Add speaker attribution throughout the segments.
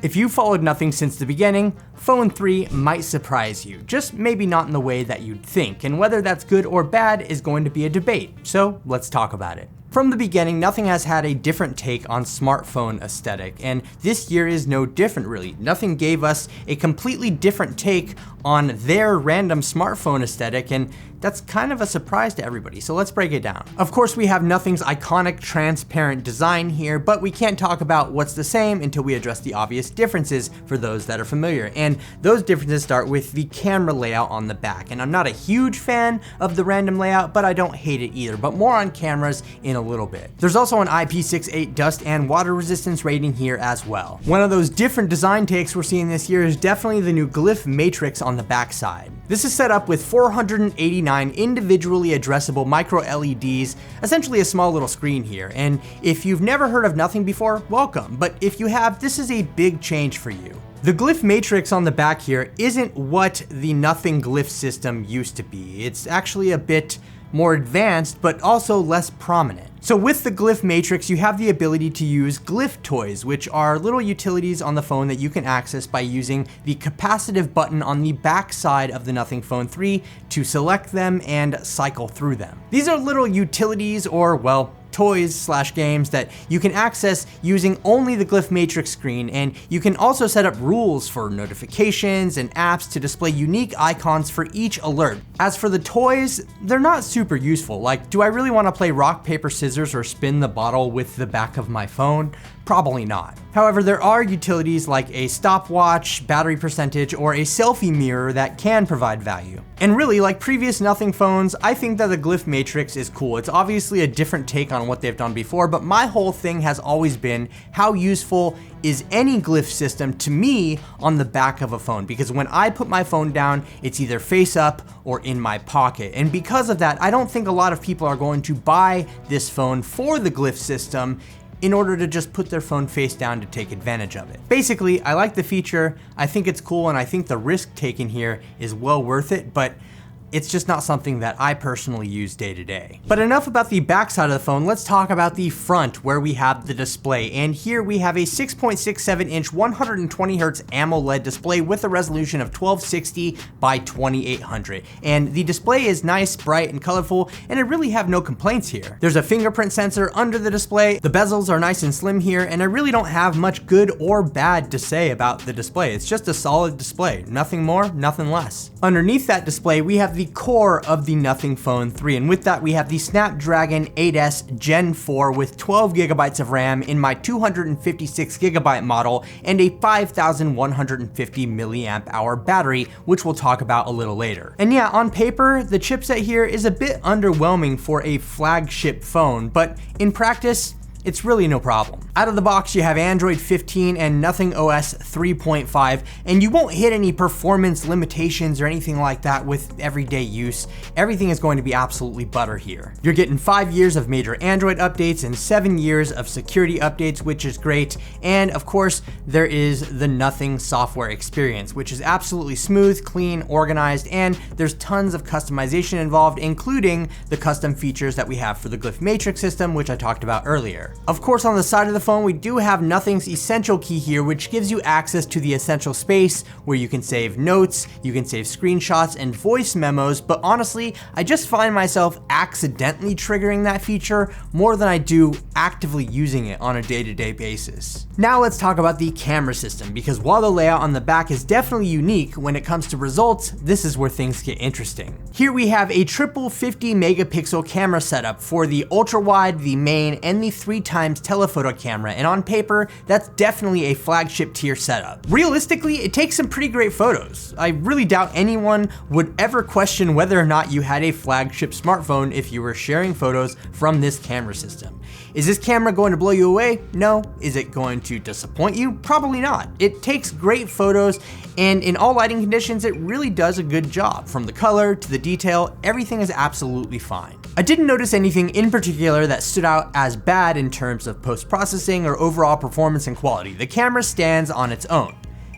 Speaker 1: If you followed Nothing since the beginning, Phone 3 might surprise you, just maybe not in the way that you'd think, and whether that's good or bad is going to be a debate, so let's talk about it. From the beginning, Nothing has had a different take on smartphone aesthetic, and this year is no different really. Nothing gave us a completely different take on their random smartphone aesthetic, and that's kind of a surprise to everybody, so let's break it down. Of course, we have Nothing's iconic transparent design here, but we can't talk about what's the same until we address the obvious differences for those that are familiar, and those differences start with the camera layout on the back. And I'm not a huge fan of the random layout, but I don't hate it either, but more on cameras in a little bit. There's also an IP68 dust and water resistance rating here as well. One of those different design takes we're seeing this year is definitely the new Glyph Matrix on the backside. This is set up with 489 individually addressable micro LEDs, essentially a small little screen here. And if you've never heard of Nothing before, welcome. But if you have, this is a big change for you. The Glyph Matrix on the back here isn't what the Nothing Glyph system used to be. It's actually a bit more advanced, but also less prominent. So with the Glyph Matrix, you have the ability to use Glyph toys, which are little utilities on the phone that you can access by using the capacitive button on the back side of the Nothing Phone 3 to select them and cycle through them. These are little utilities, or well, toys/games that you can access using only the Glyph Matrix screen, and you can also set up rules for notifications and apps to display unique icons for each alert. As for the toys, they're not super useful. Like, do I really want to play rock, paper, scissors or spin the bottle with the back of my phone? Probably not. However, there are utilities like a stopwatch, battery percentage, or a selfie mirror that can provide value. And really, like previous Nothing phones, I think that the Glyph Matrix is cool. It's obviously a different take on what they've done before, but my whole thing has always been how useful is any Glyph system to me on the back of a phone, because when I put my phone down, it's either face up or in my pocket. And because of that, I don't think a lot of people are going to buy this phone for the Glyph system in order to just put their phone face down to take advantage of it. Basically, I like the feature, I think it's cool, and I think the risk taken here is well worth it, but it's just not something that I personally use day to day. But enough about the back side of the phone, let's talk about the front where we have the display. And here we have a 6.67 inch 120Hz AMOLED display with a resolution of 1260 by 2800. And the display is nice, bright, and colorful, and I really have no complaints here. There's a fingerprint sensor under the display, the bezels are nice and slim here, and I really don't have much good or bad to say about the display. It's just a solid display, nothing more, nothing less. Underneath that display, we have the core of the Nothing Phone 3, and with that we have the Snapdragon 8S Gen 4 with 12 gigabytes of RAM in my 256 gigabyte model and a 5150 milliamp hour battery, which we'll talk about a little later. And yeah, on paper, the chipset here is a bit underwhelming for a flagship phone, but in practice, it's really no problem. Out of the box, you have Android 15 and Nothing OS 3.5, and you won't hit any performance limitations or anything like that with everyday use. Everything is going to be absolutely butter here. You're getting 5 years of major Android updates and 7 years of security updates, which is great. And of course, there is the Nothing software experience, which is absolutely smooth, clean, organized, and there's tons of customization involved, including the custom features that we have for the Glyph Matrix system, which I talked about earlier. Of course, on the side of the phone, we do have Nothing's Essential key here, which gives you access to the essential space where you can save notes, you can save screenshots and voice memos, but honestly, I just find myself accidentally triggering that feature more than I do actively using it on a day-to-day basis. Now let's talk about the camera system, because while the layout on the back is definitely unique, when it comes to results, this is where things get interesting. Here we have a triple 50 megapixel camera setup for the ultra wide, the main, and the 3x telephoto camera, and on paper, that's definitely a flagship tier setup. Realistically, it takes some pretty great photos. I really doubt anyone would ever question whether or not you had a flagship smartphone if you were sharing photos from this camera system. Is this camera going to blow you away? No. Is it going to disappoint you? Probably not. It takes great photos, and in all lighting conditions, it really does a good job. From the color to the detail, everything is absolutely fine. I didn't notice anything in particular that stood out as bad in terms of post-processing or overall performance and quality. The camera stands on its own,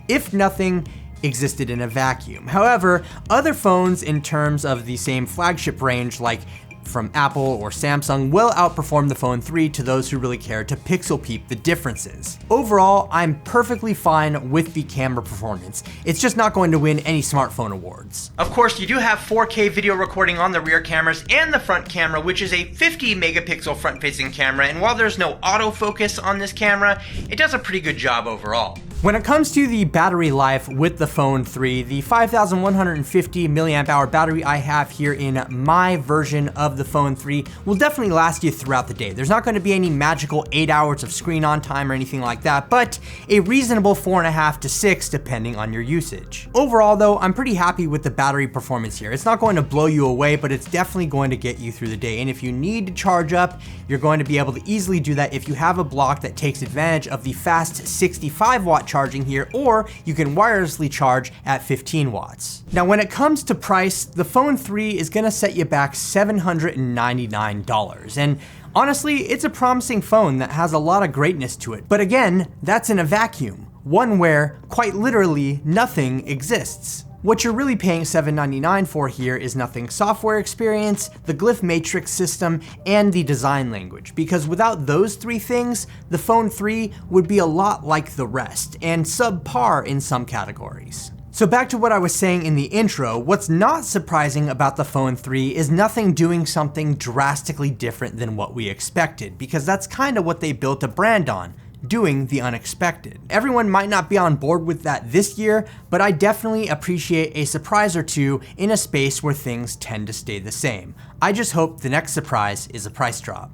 Speaker 1: if nothing existed in a vacuum. However, other phones in terms of the same flagship range, like from Apple or Samsung will outperform the Phone 3 to those who really care to pixel peep the differences. Overall, I'm perfectly fine with the camera performance. It's just not going to win any smartphone awards. Of course, you do have 4K video recording on the rear cameras and the front camera, which is a 50 megapixel front-facing camera, and while there's no autofocus on this camera, it does a pretty good job overall. When it comes to the battery life with the Phone 3, the 5150 milliamp hour battery I have here in my version of the Phone 3 will definitely last you throughout the day. There's not going to be any magical 8 hours of screen on time or anything like that, but a reasonable 4.5 to 6 depending on your usage. Overall though, I'm pretty happy with the battery performance here. It's not going to blow you away, but it's definitely going to get you through the day. And if you need to charge up, you're going to be able to easily do that if you have a block that takes advantage of the fast 65 watt charging here, or you can wirelessly charge at 15 watts. Now, when it comes to price, the Phone 3 is gonna set you back $799. And honestly, it's a promising phone that has a lot of greatness to it. But again, that's in a vacuum, one where quite literally nothing exists. What you're really paying $799 for here is nothing software experience, the Glyph Matrix system, and the design language, because without those three things, the Phone 3 would be a lot like the rest, and subpar in some categories. So back to what I was saying in the intro, what's not surprising about the Phone 3 is nothing doing something drastically different than what we expected, because that's kind of what they built a brand on. Doing the unexpected. Everyone might not be on board with that this year, but I definitely appreciate a surprise or two in a space where things tend to stay the same. I just hope the next surprise is a price drop.